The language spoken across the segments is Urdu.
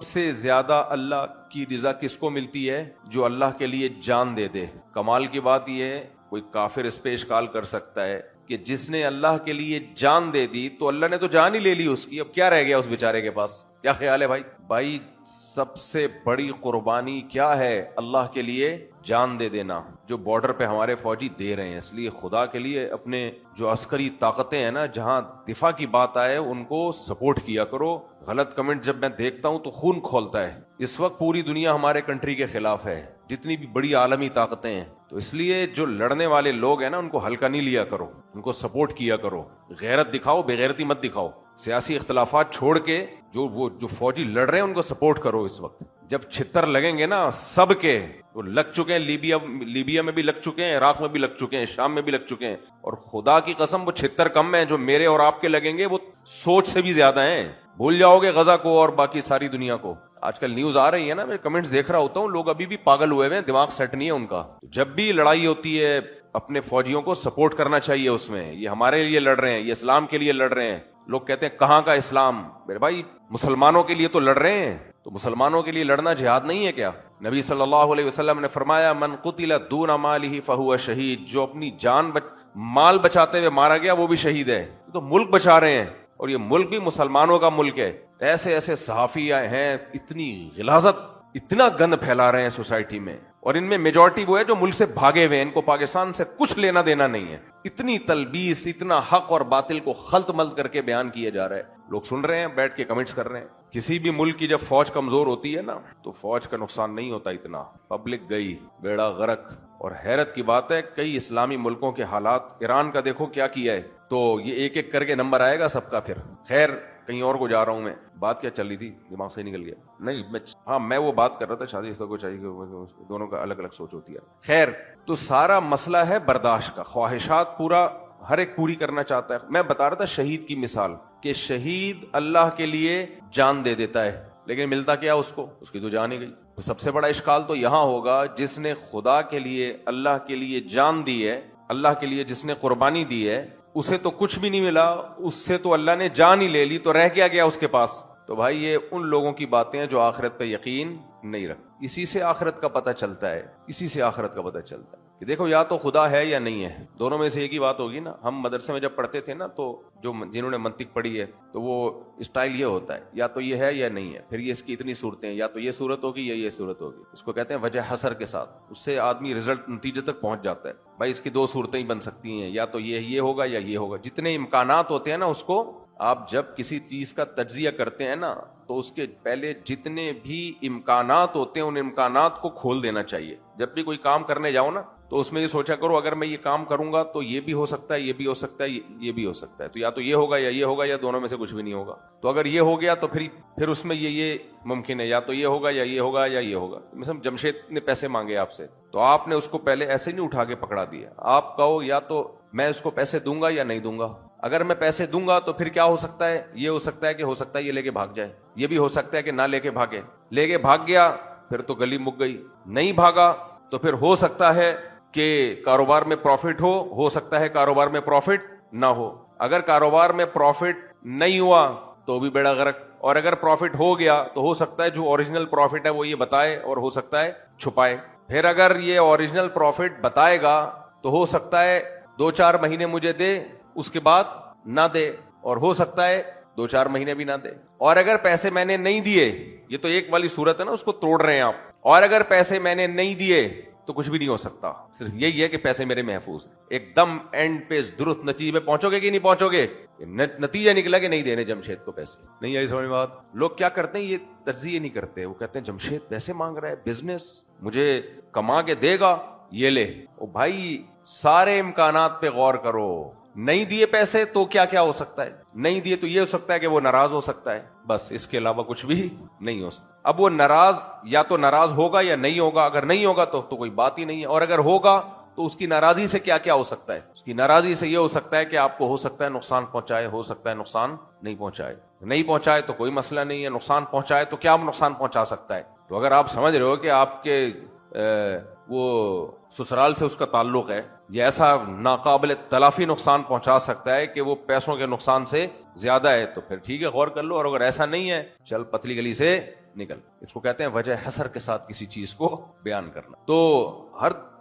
سب سے زیادہ اللہ کی رضا کس کو ملتی ہے؟ جو اللہ کے لیے جان دے دے۔ کمال کی بات یہ ہے، کوئی کافر اس پہ اشکال کر سکتا ہے کہ جس نے اللہ کے لیے جان دے دی تو اللہ نے تو جان ہی لے لی اس کی، اب کیا رہ گیا اس بیچارے کے پاس؟ کیا خیال ہے بھائی سب سے بڑی قربانی کیا ہے؟ اللہ کے لیے جان دے دینا، جو بارڈر پہ ہمارے فوجی دے رہے ہیں۔ اس لیے خدا کے لیے اپنے جو عسکری طاقتیں ہیں نا، جہاں دفاع کی بات آئے ان کو سپورٹ کیا کرو۔ غلط کمنٹ جب میں دیکھتا ہوں تو خون کھولتا ہے۔ اس وقت پوری دنیا ہمارے کنٹری کے خلاف ہے، جتنی بھی بڑی عالمی طاقتیں ہیں، تو اس لیے جو لڑنے والے لوگ ہیں نا ان کو ہلکا نہیں لیا کرو، ان کو سپورٹ کیا کرو، غیرت دکھاؤ، بے غیرتی مت دکھاؤ۔ سیاسی اختلافات چھوڑ کے جو فوجی لڑ رہے ہیں ان کو سپورٹ کرو۔ اس وقت جب چھتر لگیں گے نا سب کے، وہ لگ چکے ہیں، لیبیا میں بھی لگ چکے ہیں، عراق میں بھی لگ چکے ہیں، شام میں بھی لگ چکے ہیں، اور خدا کی قسم وہ چھتر کم ہیں جو میرے اور آپ کے لگیں گے، وہ سوچ سے بھی زیادہ ہیں۔ بھول جاؤ گے غزہ کو اور باقی ساری دنیا کو۔ آج کل نیوز آ رہی ہے نا، میں کمنٹس دیکھ رہا ہوتا ہوں، لوگ ابھی بھی پاگل ہوئے ہیں، دماغ سیٹ نہیں ہے ان کا۔ جب بھی لڑائی ہوتی ہے اپنے فوجیوں کو سپورٹ کرنا چاہیے اس میں، یہ ہمارے لیے لڑ رہے ہیں، یہ اسلام کے لیے لڑ رہے ہیں۔ لوگ کہتے ہیں کہاں کا اسلام؟ میرے بھائی مسلمانوں کے لیے تو لڑ رہے ہیں، تو مسلمانوں کے لیے لڑنا جہاد نہیں ہے کیا؟ نبی صلی اللہ علیہ وسلم نے فرمایا من قتل دون مالہ فہو شہید، جو اپنی مال بچاتے ہوئے مارا گیا وہ بھی شہید ہے۔ تو ملک بچا رہے ہیں، اور یہ ملک بھی مسلمانوں کا ملک ہے۔ ایسے ایسے صحافی ہیں، اتنی غلاظت، اتنا گند پھیلا رہے ہیں سوسائٹی میں، اور ان میں میجورٹی وہ ہے جو ملک سے بھاگے ہوئے ہیں، ان کو پاکستان سے کچھ لینا دینا نہیں ہے۔ اتنی تلبیس، اتنا حق اور باطل کو خلط ملط کر کے بیان کیا جا رہا ہے، لوگ سن رہے ہیں، بیٹھ کے کمنٹس کر رہے ہیں۔ کسی بھی ملک کی جب فوج کمزور ہوتی ہے نا تو فوج کا نقصان نہیں ہوتا اتنا، پبلک گئی بیڑا غرق۔ اور حیرت کی بات ہے کئی اسلامی ملکوں کے حالات، ایران کا دیکھو کیا کیا ہے، تو یہ ایک ایک کر کے نمبر آئے گا سب کا پھر۔ خیر کہیں اور کو جا رہا ہوں میں، بات کیا چل رہی تھی دماغ سے نکل گیا، نہیں میں وہ بات کر رہا تھا شادی کو چاہیے، دونوں کا الگ الگ سوچ ہوتی ہے۔ خیر تو سارا مسئلہ ہے برداشت کا، خواہشات پورا ہر ایک پوری کرنا چاہتا ہے۔ میں بتا رہا تھا شہید کی مثال، کہ شہید اللہ کے لیے جان دے دیتا ہے، لیکن ملتا کیا اس کو؟ اس کی تو جان ہی گئی۔ تو سب سے بڑا اشکال تو یہاں ہوگا، جس نے خدا کے لیے، اللہ کے لیے جان دی ہے، اللہ کے لیے جس نے قربانی دی ہے، اسے تو کچھ بھی نہیں ملا، اس سے تو اللہ نے جان ہی لے لی، تو رہ کیا گیا اس کے پاس؟ تو بھائی یہ ان لوگوں کی باتیں ہیں جو آخرت پہ یقین نہیں رکھتے۔ اسی سے آخرت کا پتہ چلتا ہے، اسی سے آخرت کا پتہ چلتا ہے کہ دیکھو یا تو خدا ہے یا نہیں ہے، دونوں میں سے ایک ہی بات ہوگی نا۔ ہم مدرسے میں جب پڑھتے تھے نا، تو جنہوں نے منطق پڑھی ہے تو وہ اسٹائل یہ ہوتا ہے، یا تو یہ ہے یا نہیں ہے، پھر یہ اس کی اتنی صورتیں ہیں، یا تو یہ صورت ہوگی یا یہ صورت ہوگی، اس کو کہتے ہیں وجہ حسر کے ساتھ، اس سے آدمی رزلٹ نتیجے تک پہنچ جاتا ہے۔ بھائی اس کی دو صورتیں ہی بن سکتی ہیں، یا تو یہ ہوگا یا یہ ہوگا۔ جتنے امکانات ہوتے ہیں نا، اس کو آپ جب کسی چیز کا تجزیہ کرتے ہیں نا، تو اس کے پہلے جتنے بھی امکانات ہوتے ہیں ان امکانات کو کھول دینا چاہیے۔ جب بھی کوئی کام کرنے جاؤ نا تو اس میں یہ سوچا کرو اگر میں یہ کام کروں گا تو یہ بھی ہو سکتا ہے، یہ بھی ہو سکتا ہے، یہ بھی ہو سکتا ہے، تو یا تو یہ ہوگا یا یہ ہوگا، یا دونوں میں سے کچھ بھی نہیں ہوگا۔ تو اگر یہ ہو گیا تو پھر اس میں یہ ممکن ہے، یا تو یہ ہوگا یا یہ ہوگا یا یہ ہوگا۔ مثلا جمشید نے پیسے مانگے آپ سے، تو آپ نے اس کو پہلے ایسے نہیں اٹھا کے پکڑا دیا، آپ کہو یا تو میں اس کو پیسے دوں گا یا نہیں دوں گا۔ اگر میں پیسے دوں گا تو پھر کیا ہو سکتا ہے؟ یہ ہو سکتا ہے کہ ہو سکتا ہے یہ لے کے بھاگ جائے، یہ بھی ہو سکتا ہے کہ نہ لے کے بھاگے، لے کے بھاگ گیا پھر تو گلی مک گئی، نہیں بھاگا تو پھر ہو سکتا ہے کہ کاروبار میں پروفٹ ہو سکتا ہے کاروبار میں پروفٹ نہ ہو۔ اگر کاروبار میں پروفٹ نہیں ہوا تو بھی بیڑا غرق، اور اگر پروفٹ ہو گیا تو ہو سکتا ہے جو اوریجنل پروفٹ ہے وہ یہ بتائے، اور ہو سکتا ہے چھپائے۔ پھر اگر یہ اوریجنل پروفٹ بتائے گا تو ہو سکتا ہے 2-4 مہینے مجھے دے، اس کے بعد نہ دے، اور ہو سکتا ہے 2-4 مہینے بھی نہ دے۔ اور اگر پیسے میں نے نہیں دیے، یہ تو ایک والی صورت ہے نا، اس کو توڑ رہے ہیں آپ، اور اگر پیسے میں نے نہیں دیے تو کچھ بھی نہیں ہو سکتا، صرف یہی ہے کہ پیسے میرے محفوظ ہیں۔ ایک دم اینڈ پہ درست نتیجے پہ پہنچو گے کہ نہیں پہنچو گے؟ نتیجہ نکلا کہ نہیں دینے جمشید کو پیسے، نہیں آئی سمجھ بات؟ لوگ کیا کرتے ہیں، یہ تجزیہ نہیں کرتے، وہ کہتے ہیں جمشید پیسے مانگ رہا ہے، بزنس مجھے کما کے دے گا، یہ لے۔ او بھائی سارے امکانات پہ غور کرو، نہیں دیے پیسے تو کیا کیا ہو سکتا ہے؟ نہیں دیے تو یہ ہو سکتا ہے کہ وہ ناراض ہو سکتا ہے، بس اس کے علاوہ کچھ بھی نہیں ہو سکتا۔ اب وہ ناراض یا تو ناراض ہوگا یا نہیں ہوگا، اگر نہیں ہوگا تو کوئی بات ہی نہیں ہے، اور اگر ہوگا تو اس کی ناراضی سے کیا کیا ہو سکتا ہے؟ اس کی ناراضی سے یہ ہو سکتا ہے کہ آپ کو ہو سکتا ہے نقصان پہنچائے، ہو سکتا ہے نقصان نہیں پہنچائے۔ نہیں پہنچائے تو کوئی مسئلہ نہیں ہے، نقصان پہنچائے تو کیا نقصان پہنچا سکتا ہے؟ تو اگر آپ سمجھ رہے ہو کہ آپ کے وہ سسرال سے اس کا تعلق ہے، یہ ایسا ناقابل تلافی نقصان پہنچا سکتا ہے کہ وہ پیسوں کے نقصان سے زیادہ ہے تو پھر ٹھیک ہے غور کر لو, اور اگر ایسا نہیں ہے چل پتلی گلی سے نکل. اس کو کہتے ہیں وجہ حسر کے ساتھ کسی چیز کو بیان کرنا. تو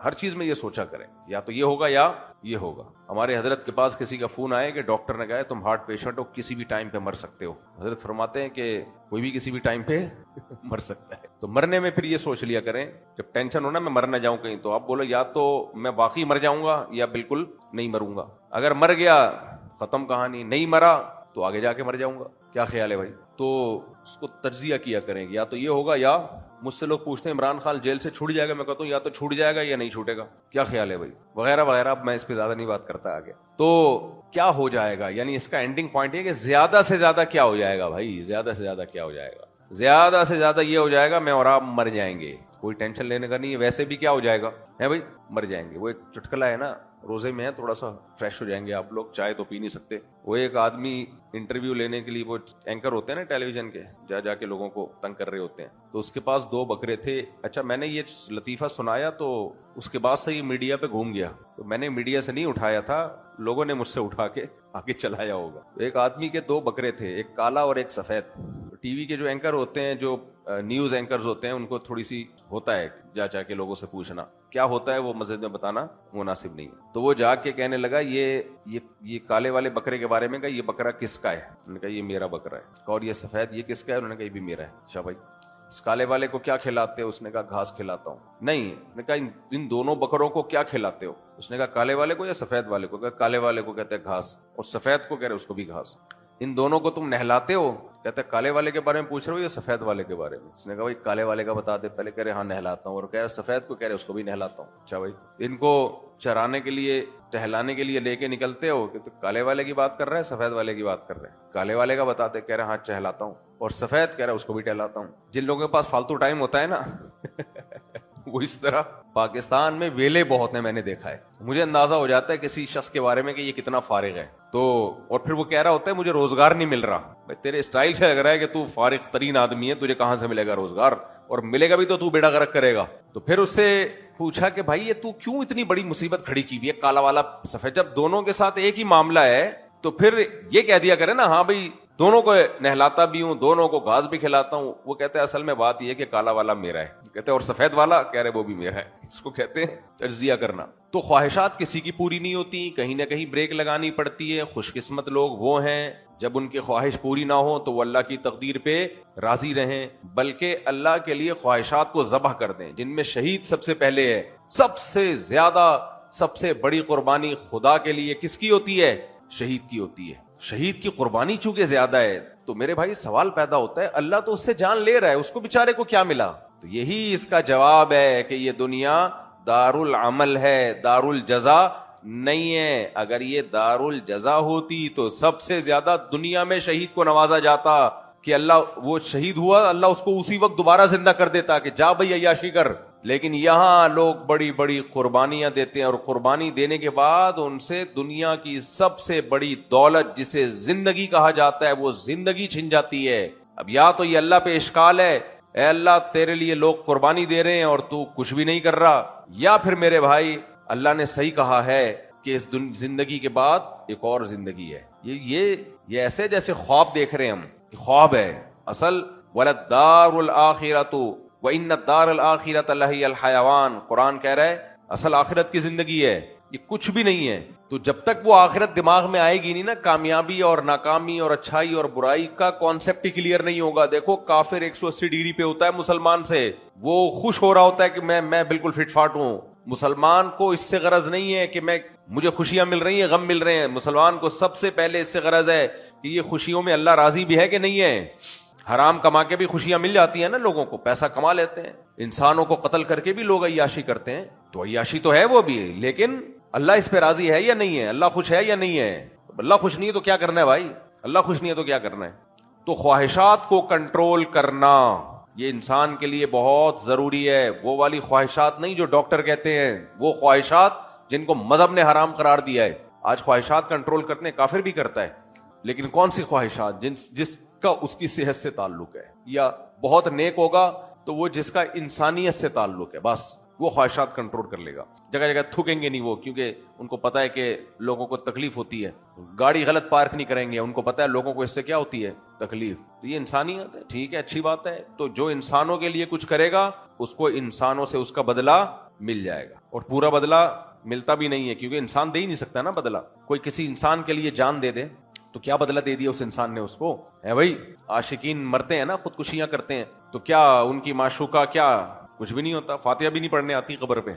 ہر چیز میں یہ سوچا کریں یا تو یہ ہوگا یا یہ ہوگا. ہمارے حضرت کے پاس کسی کا فون آئے کہ ڈاکٹر نے کہا ہے تم ہارٹ پیشنٹ ہو, کسی بھی ٹائم پہ مر سکتے ہو. حضرت فرماتے ہیں کہ کوئی بھی کسی بھی ٹائم پہ مر سکتا ہے. تو مرنے میں پھر یہ سوچ لیا کریں, جب ٹینشن ہونا میں مر نہ جاؤں کہیں, تو آپ بولو یا تو میں واقعی مر جاؤں گا یا بالکل نہیں مروں گا. اگر مر گیا ختم کہانی, نہیں مرا تو آگے جا کے مر جاؤں گا. کیا خیال ہے بھائی؟ تو اس کو تجزیہ کیا کریں گے, یا تو یہ ہوگا یا مجھ سے لوگ پوچھتے ہیں عمران خان جیل سے چھوٹ جائے گا, میں کہتا ہوں یا تو چھوٹ جائے گا یا نہیں چھوٹے گا. کیا خیال ہے بھائی؟ وغیرہ وغیرہ. اب میں اس پہ زیادہ نہیں بات کرتا آگے. تو کیا ہو جائے گا, یعنی اس کا اینڈنگ پوائنٹ یہ کہ زیادہ سے زیادہ کیا ہو جائے گا بھائی, زیادہ سے زیادہ کیا ہو جائے گا, زیادہ سے زیادہ یہ ہو جائے گا میں اور آپ مر جائیں گے. کوئی ٹینشن لینے کا نہیں ہے. ویسے بھی کیا ہو جائے گا ہے بھائی, مر جائیں گے. وہ ایک چٹکلا ہے نا, روزے میں ہے تھوڑا سا فریش ہو جائیں گے آپ لوگ, چائے تو پی نہیں سکتے. وہ ایک آدمی انٹرویو لینے کے لیے, وہ اینکر ہوتے ہیں نا ٹیلی ویژن کے, جا کے لوگوں کو تنگ کر رہے ہوتے ہیں, تو اس کے پاس 2 بکرے تھے. اچھا میں نے یہ لطیفہ سنایا تو اس کے بعد سے یہ میڈیا پہ گھوم گیا, تو میں نے میڈیا سے نہیں اٹھایا تھا, لوگوں نے مجھ سے اٹھا کے آگے چلایا ہوگا. ایک آدمی کے 2 بکرے تھے, ایک کالا اور ایک سفید. ٹی وی کے جو اینکر ہوتے ہیں, جو نیوز اینکرز ہوتے ہیں, ان کو تھوڑی سی ہوتا ہے جا کے لوگوں سے پوچھنا کیا ہوتا ہے, وہ مسجد میں بتانا مناسب نہیں. تو وہ جا کے کہنے لگا یہ کالے والے بکرے کے بارے میں, کہا یہ بکرا کس کا ہے؟ انہوں نے کہا یہ میرا بکرا ہے. اور یہ سفید یہ کس کا ہے؟ انہوں نے کہا یہ بھی میرا ہے. اچھا بھائی اس کالے والے کو کیا کھلاتے ہو؟ اس نے کہا گھاس کھلاتا ہوں. نہیں. نے کہا ان دونوں بکروں کو کیا کھلاتے ہو؟ اس نے کہا کالے والے کو یا سفید والے کو؟ کہا کالے والے کو کہتے ہیں گھاس, اور سفید کو کہہ رہے اس کو بھی گھاس. ان دونوں کو تم نہلاتے ہو؟ کہتے ہیں کالے والے کے بارے میں پوچھ رہے ہو یا سفید والے کے بارے میں؟ اس نے کہا بھائی کالے والے کا بتا دے پہلے. کہہ رہے ہاں نہلاتا ہوں. اور کہہ رہے سفید کو؟ کہہ رہے اس کو بھی نہلاتا ہوں. اچھا بھائی ان کو چرانے کے لیے ٹہلانے کے لیے لے کے نکلتے ہو کہ تو کالے والے کی بات کر رہے ہیں سفید والے کی بات کر رہے ہیں؟ کالے والے کا بتاتے. کہہ رہے ہاں ٹہلاتا ہوں. اور سفید کہہ رہا اس کو بھی ٹہلاتا ہوں. جن لوگوں کے پاس فالتو ٹائم ہوتا ہے نا وہ اس طرح. پاکستان میں ویلے بہت ہیں, میں نے دیکھا ہے. مجھے اندازہ ہو جاتا ہے کسی شخص کے بارے میں کہ یہ کتنا فارغ ہے. تو اور پھر وہ کہہ رہا ہوتا ہے مجھے روزگار نہیں مل رہا. بھائی تیرے اسٹائل سے لگ رہا ہے کہ تو فارغ ترین آدمی ہے, تجھے کہاں سے ملے گا روزگار, اور ملے گا بھی تو بیڑا غرق کرے گا. تو پھر اس سے پوچھا کہ بھائی یہ تو کیوں اتنی بڑی مصیبت کھڑی کی ہوئی ہے, کالا والا سفید, جب دونوں کے ساتھ ایک ہی معاملہ ہے تو پھر یہ کہہ دیا کرے نا ہاں بھائی دونوں کو نہلاتا بھی ہوں, دونوں کو گھاس بھی کھلاتا ہوں. وہ کہتے ہیں اصل میں بات یہ کہ کالا والا میرا ہے. کہتے ہیں اور سفید والا؟ کہہ رہے وہ بھی میرا ہے. اس کو کہتے ہیں تجزیہ کرنا. تو خواہشات کسی کی پوری نہیں ہوتی, کہیں نہ کہیں بریک لگانی پڑتی ہے. خوش قسمت لوگ وہ ہیں جب ان کی خواہش پوری نہ ہو تو وہ اللہ کی تقدیر پہ راضی رہیں, بلکہ اللہ کے لیے خواہشات کو ذبح کر دیں. جن میں شہید سب سے پہلے ہے. سب سے زیادہ سب سے بڑی قربانی خدا کے لیے کس کی ہوتی ہے؟ شہید کی ہوتی ہے. شہید کی قربانی چونکہ زیادہ ہے تو میرے بھائی سوال پیدا ہوتا ہے اللہ تو اس سے جان لے رہا ہے, اس کو بیچارے کو کیا ملا؟ تو یہی اس کا جواب ہے کہ یہ دنیا دار العمل ہے, دار الجزا نہیں ہے. اگر یہ دار الجزا ہوتی تو سب سے زیادہ دنیا میں شہید کو نوازا جاتا کہ اللہ وہ شہید ہوا, اللہ اس کو اسی وقت دوبارہ زندہ کر دیتا کہ جا بھائی عیاشی کر. لیکن یہاں لوگ بڑی بڑی قربانیاں دیتے ہیں, اور قربانی دینے کے بعد ان سے دنیا کی سب سے بڑی دولت جسے زندگی کہا جاتا ہے وہ زندگی چھن جاتی ہے. اب یا تو یہ اللہ پہ اشکال ہے, اے اللہ تیرے لیے لوگ قربانی دے رہے ہیں اور تو کچھ بھی نہیں کر رہا, یا پھر میرے بھائی اللہ نے صحیح کہا ہے کہ اس زندگی کے بعد ایک اور زندگی ہے. یہ ایسے جیسے خواب دیکھ رہے ہیں ہم, خواب ہے. اصل وَلَدَّارُ الْآخِرَةُ وَإِنَّ الدَّارَ الْآخِرَةَ لَهِيَ الْحَيَوَانُ. قرآن کہہ رہا ہے اصل آخرت کی زندگی ہے, یہ کچھ بھی نہیں ہے. تو جب تک وہ آخرت دماغ میں آئے گی نہیں نا, کامیابی اور ناکامی اور اچھائی اور برائی کا کانسیپٹ ہی کلیئر نہیں ہوگا. دیکھو کافر 180 ڈگری پہ ہوتا ہے مسلمان سے, وہ خوش ہو رہا ہوتا ہے کہ میں بالکل فٹ فاٹ ہوں. مسلمان کو اس سے غرض نہیں ہے کہ مجھے خوشیاں مل رہی ہیں غم مل رہے ہیں. مسلمان کو سب سے پہلے اس سے غرض ہے کہ یہ خوشیوں میں اللہ راضی بھی ہے کہ نہیں ہے. حرام کما کے بھی خوشیاں مل جاتی ہیں نا لوگوں کو, پیسہ کما لیتے ہیں. انسانوں کو قتل کر کے بھی لوگ عیاشی کرتے ہیں, تو عیاشی تو ہے وہ بھی, لیکن اللہ اس پہ راضی ہے یا نہیں ہے؟ اللہ خوش ہے یا نہیں ہے؟ اللہ خوش نہیں ہے تو کیا کرنا ہے بھائی؟ اللہ خوش نہیں ہے تو کیا کرنا ہے؟ تو خواہشات کو کنٹرول کرنا یہ انسان کے لیے بہت ضروری ہے. وہ والی خواہشات نہیں جو ڈاکٹر کہتے ہیں, وہ خواہشات جن کو مذہب نے حرام قرار دیا ہے. آج خواہشات کنٹرول کرنے کافر بھی کرتا ہے, لیکن کون سی خواہشات؟ جس کا اس کی صحت سے تعلق ہے, یا بہت نیک ہوگا تو وہ جس کا انسانیت سے تعلق ہے, بس وہ خواہشات کنٹرول کر لے گا. جگہ جگہ تھوکیں گے نہیں وہ, کیونکہ ان کو پتا ہے کہ لوگوں کو تکلیف ہوتی ہے. گاڑی غلط پارک نہیں کریں گے, ان کو پتا ہے لوگوں کو اس سے کیا ہوتی ہے, تکلیف. تو یہ انسانیت ہے, ٹھیک ہے, اچھی بات ہے. تو جو انسانوں کے لیے کچھ کرے گا اس کو انسانوں سے اس کا بدلہ مل جائے گا, اور پورا بدلہ ملتا بھی نہیں ہے, کیونکہ انسان دے ہی نہیں سکتا نا بدلہ. کوئی کسی انسان کے لیے جان دے دے تو کیا بدلہ دے دیا اس انسان نے اس کو, ہے بھائی. عاشقین مرتے ہیں نا, خودکشیاں کرتے ہیں, تو کیا ان کی معشوقہ کیا کچھ بھی نہیں ہوتا, فاتحہ بھی نہیں پڑھنے آتی قبر پہ.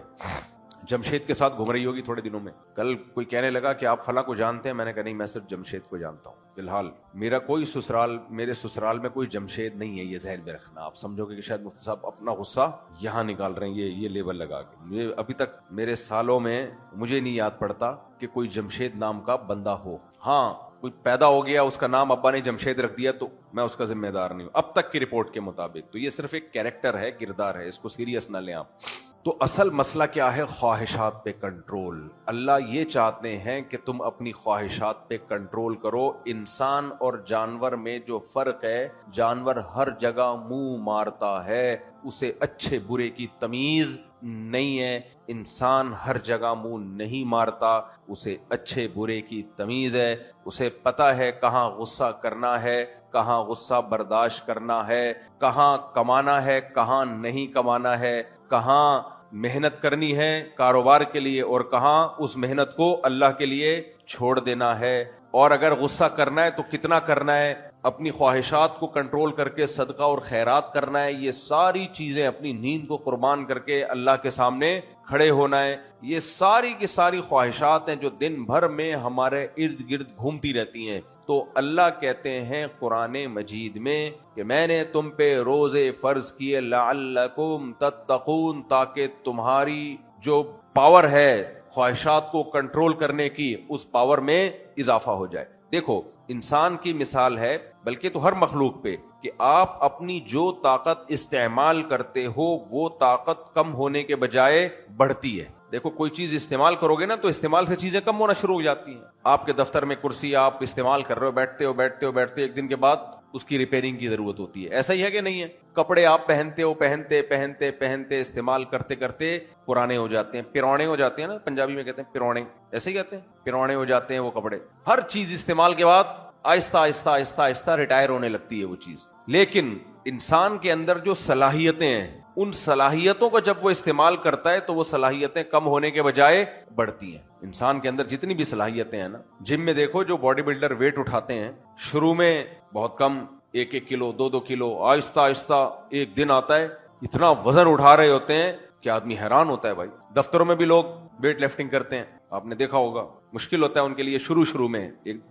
جمشید کے ساتھ گھوم رہی ہوگی تھوڑے دنوں میں. کل کوئی کہنے لگا کہ آپ فلاں کو جانتے ہیں, میں نے کہا نہیں, میں صرف جمشید کو جانتا ہوں فی الحال. میرا کوئی سسرال, میرے سسرال میں کوئی جمشید نہیں ہے, یہ ذہن میں رکھنا. آپ سمجھو گے کہ شاید مفتی صاحب اپنا غصہ یہاں نکال رہے ہیں, یہ لیبل لگا کے. یہ ابھی تک میرے سالوں میں مجھے نہیں یاد پڑتا کہ کوئی جمشید نام کا بندہ ہو. ہاں کوئی پیدا ہو گیا, اس کا نام ابا نے جمشید رکھ دیا, تو میں اس کا ذمہ دار نہیں ہوں اب تک کی رپورٹ کے مطابق. تو یہ صرف ایک کیریکٹر ہے, کردار ہے, اس کو سیریس نہ لیں آپ. تو اصل مسئلہ کیا ہے؟ خواہشات پہ کنٹرول. اللہ یہ چاہتے ہیں کہ تم اپنی خواہشات پہ کنٹرول کرو. انسان اور جانور میں جو فرق ہے, جانور ہر جگہ منہ مارتا ہے, اسے اچھے برے کی تمیز نہیں ہے. انسان ہر جگہ منہ نہیں مارتا, اسے اچھے برے کی تمیز ہے. اسے پتا ہے کہاں غصہ کرنا ہے, کہاں غصہ برداشت کرنا ہے, کہاں کمانا ہے, کہاں نہیں کمانا ہے, کہاں محنت کرنی ہے کاروبار کے لیے, اور کہاں اس محنت کو اللہ کے لیے چھوڑ دینا ہے. اور اگر غصہ کرنا ہے تو کتنا کرنا ہے, اپنی خواہشات کو کنٹرول کر کے صدقہ اور خیرات کرنا ہے. یہ ساری چیزیں, اپنی نیند کو قربان کر کے اللہ کے سامنے کھڑے ہونا ہے. یہ ساری کی ساری خواہشات ہیں جو دن بھر میں ہمارے ارد گرد گھومتی رہتی ہیں. تو اللہ کہتے ہیں قرآن مجید میں کہ میں نے تم پہ روزے فرض کیے لعلکم تتقون, تاکہ تمہاری جو پاور ہے خواہشات کو کنٹرول کرنے کی, اس پاور میں اضافہ ہو جائے. دیکھو انسان کی مثال ہے, بلکہ تو ہر مخلوق پہ, کہ آپ اپنی جو طاقت استعمال کرتے ہو وہ طاقت کم ہونے کے بجائے بڑھتی ہے. دیکھو کوئی چیز استعمال کرو گے نا تو استعمال سے چیزیں کم ہونا شروع ہو جاتی ہیں. آپ کے دفتر میں کرسی آپ استعمال کر رہے ہو, بیٹھتے ہو, ایک دن کے بعد اس کی ریپیئرنگ کی ضرورت ہوتی ہے. ایسا ہی ہے کہ نہیں ہے؟ کپڑے آپ پہنتے استعمال کرتے کرتے پرانے ہو جاتے ہیں, پرانے ہو جاتے ہیں نا, پنجابی میں کہتے ہیں پرانے, ایسے ہی کہتے ہیں, پرانے ہو جاتے ہیں وہ کپڑے. ہر چیز استعمال کے بعد آہستہ آہستہ ریٹائر ہونے لگتی ہے وہ چیز. لیکن انسان کے اندر جو صلاحیتیں ہیں, ان صلاحیتوں کو جب وہ استعمال کرتا ہے تو وہ صلاحیتیں کم ہونے کے بجائے بڑھتی ہیں. انسان کے اندر جتنی بھی صلاحیتیں ہیں نا, جم میں دیکھو جو باڈی بلڈر ویٹ اٹھاتے ہیں, شروع میں بہت کم, 1 کلو 2 کلو, آہستہ آہستہ ایک دن آتا ہے اتنا وزن اٹھا رہے ہوتے ہیں کہ آدمی حیران ہوتا ہے. بھائی دفتروں میں بھی لوگ ویٹ لفٹنگ کرتے ہیں, آپ نے دیکھا ہوگا, مشکل ہوتا ہے ان کے لیے شروع میں.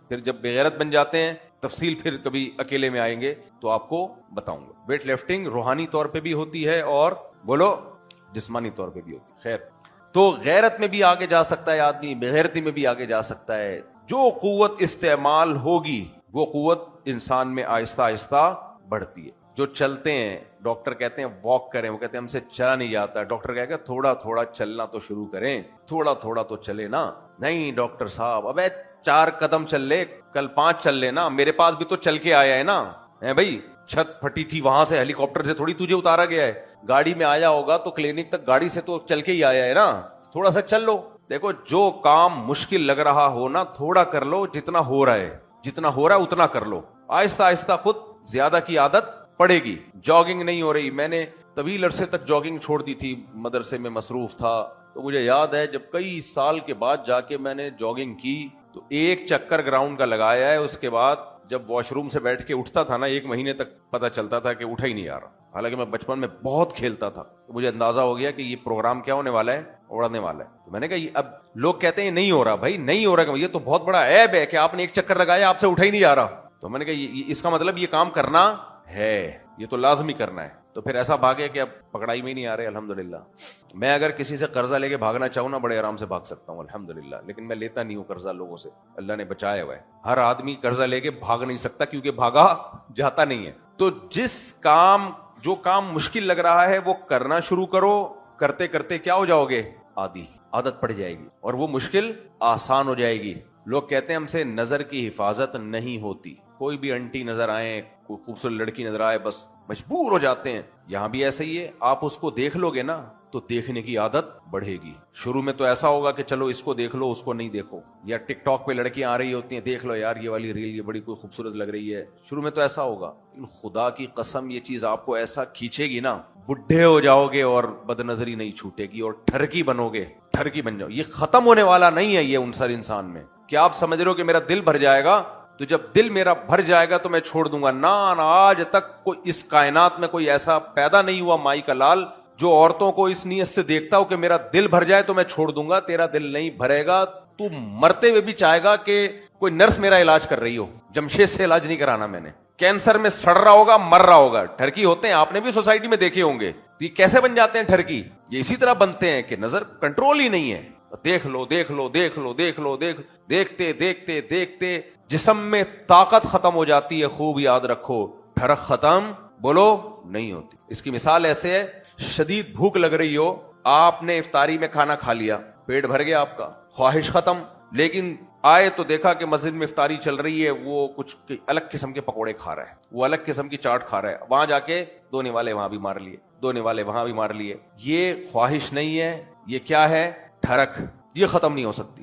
پھر جب بغیرت بن جاتے ہیں, تفصیل پھر کبھی اکیلے میں آئیں گے تو آپ کو بتاؤں گا. ویٹ لفٹنگ روحانی طور پہ بھی ہوتی ہے اور بولو جسمانی طور پہ بھی ہوتی ہے. خیر, تو غیرت میں بھی آگے جا سکتا ہے آدمی, بغیرتی میں بھی آگے جا سکتا ہے. جو قوت استعمال ہوگی وہ قوت انسان میں آہستہ آہستہ بڑھتی ہے. جو چلتے ہیں, ڈاکٹر کہتے ہیں واک کریں, وہ کہتے ہیں ہم سے چلا نہیں جاتا. ڈاکٹر کہے گا تھوڑا تھوڑا چلنا تو شروع کریں, تھوڑا تھوڑا تو چلے نا. نہیں ڈاکٹر صاحب, ابے 4 قدم چل لے, کل 5 چل لے نا, میرے پاس بھی تو چل کے آیا ہے نا. بھائی چھت پھٹی تھی, وہاں سے ہیلی کاپٹر سے تھوڑی تجھے اتارا گیا ہے, گاڑی میں آیا ہوگا تو کلینک تک گاڑی سے تو چل کے ہی آیا ہے نا, تھوڑا سا چل لو. دیکھو جو کام مشکل لگ رہا ہو نا, تھوڑا کر لو, جتنا ہو رہا ہے اتنا کر لو. آہستہ آہستہ خود زیادہ کی عادت پڑے گی. جاگنگ نہیں ہو رہی, میں نے طویل عرصے تک جاگنگ چھوڑ دی تھی, مدرسے میں مصروف تھا, تو مجھے یاد ہے جب کئی سال کے بعد جا کے میں نے جاگنگ کی تو 1 چکر گراؤنڈ کا لگایا ہے. اس کے بعد جب واش روم سے بیٹھ کے اٹھتا تھا نا, 1 مہینے تک پتا چلتا تھا کہ اٹھا ہی نہیں آ رہا. حالانکہ میں بچپن میں بہت کھیلتا تھا, تو مجھے اندازہ ہو گیا کہ یہ پروگرام کیا ہونے والا ہے, اڑنے والا ہے. تو میں نے کہا اب لوگ کہتے ہیں نہیں ہو رہا. بھائی نہیں ہو رہا, یہ تو بہت بڑا عیب ہے کہ آپ نے 1 چکر لگایا, آپ سے اٹھا ہی نہیں آ رہا. تو میں نے کہا اس کا مطلب یہ کام کرنا ہے, یہ تو لازمی کرنا ہے. تو پھر ایسا بھاگے کہ اب پکڑائی میں ہی نہیں آ رہے. الحمدللہ میں اگر کسی سے قرضہ لے کے بھاگنا چاہوں نا, بڑے آرام سے بھاگ سکتا ہوں الحمدللہ, لیکن میں لیتا نہیں ہوں قرضہ لوگوں سے, اللہ نے بچایا ہوا ہے. ہر آدمی قرضہ لے کے بھاگ نہیں سکتا کیونکہ بھاگا جاتا نہیں ہے. تو جو کام مشکل لگ رہا ہے وہ کرنا شروع کرو, کرتے کرتے کیا ہو جاؤ گے, عادت پڑ جائے گی اور وہ مشکل آسان ہو جائے گی. لوگ کہتے ہیں ہم سے نظر کی حفاظت نہیں ہوتی. کوئی بھی انٹی نظر آئے, کوئی خوبصورت لڑکی نظر آئے, بس مجبور ہو جاتے ہیں. یہاں بھی ایسا ہی ہے, آپ اس کو دیکھ لو گے نا, تو دیکھنے کی عادت بڑھے گی. شروع میں تو ایسا ہوگا کہ چلو اس کو دیکھ لو اس کو نہیں دیکھو, یا ٹک ٹاک پہ لڑکیاں آ رہی ہوتی ہیں دیکھ لو یار یہ والی ریل یہ بڑی کوئی خوبصورت لگ رہی ہے, شروع میں تو ایسا ہوگا. لیکن خدا کی قسم یہ چیز آپ کو ایسا کھینچے گی نا, بڈھے ہو جاؤ گے اور بد نظری نہیں چھوٹے گی اور ٹھرکی بنو گے, ٹھرکی بن جاؤ. یہ ختم ہونے والا نہیں ہے یہ عنصر انسان میں. کیا آپ سمجھ رہے ہو کہ میرا دل بھر جائے گا؟ تو جب دل میرا بھر جائے گا تو میں چھوڑ دوں گا. نہ آج تک کوئی اس کائنات میں کوئی ایسا پیدا نہیں ہوا مائی کا لال جو عورتوں کو اس نیت سے دیکھتا ہو کہ میرا دل بھر جائے تو میں چھوڑ دوں گا. تیرا دل نہیں بھرے گا, تو مرتے ہوئے بھی چاہے گا کہ کوئی نرس میرا علاج کر رہی ہو. جمشید سے علاج نہیں کرانا میں نے. کینسر میں سڑ رہا ہوگا, مر رہا ہوگا. ٹھرکی ہوتے ہیں, آپ نے بھی سوسائٹی میں دیکھے ہوں گے. تو یہ کیسے بن جاتے ہیں ٹھرکی؟ یہ اسی طرح بنتے ہیں کہ نظر کنٹرول ہی نہیں ہے. دیکھ لو دیکھ لو دیکھ لو دیکھ لو دیکھتے دیکھتے دیکھتے جسم میں طاقت ختم ہو جاتی ہے. خوب یاد رکھو, ٹھرک ختم بولو نہیں ہوتی. اس کی مثال ایسے ہے, شدید بھوک لگ رہی ہو, آپ نے افطاری میں کھانا کھا لیا, پیٹ بھر گیا آپ کا, خواہش ختم, لیکن آئے تو دیکھا کہ مسجد میں افطاری چل رہی ہے, وہ کچھ الگ قسم کے پکوڑے کھا رہا ہے, وہ الگ قسم کی چاٹ کھا رہا ہے. وہاں جا کے دو نوالے وہاں بھی مار لیے, دو نوالے وہاں بھی مار لیے. یہ خواہش نہیں ہے, یہ کیا ہے؟ ٹھرک. یہ ختم نہیں ہو سکتی.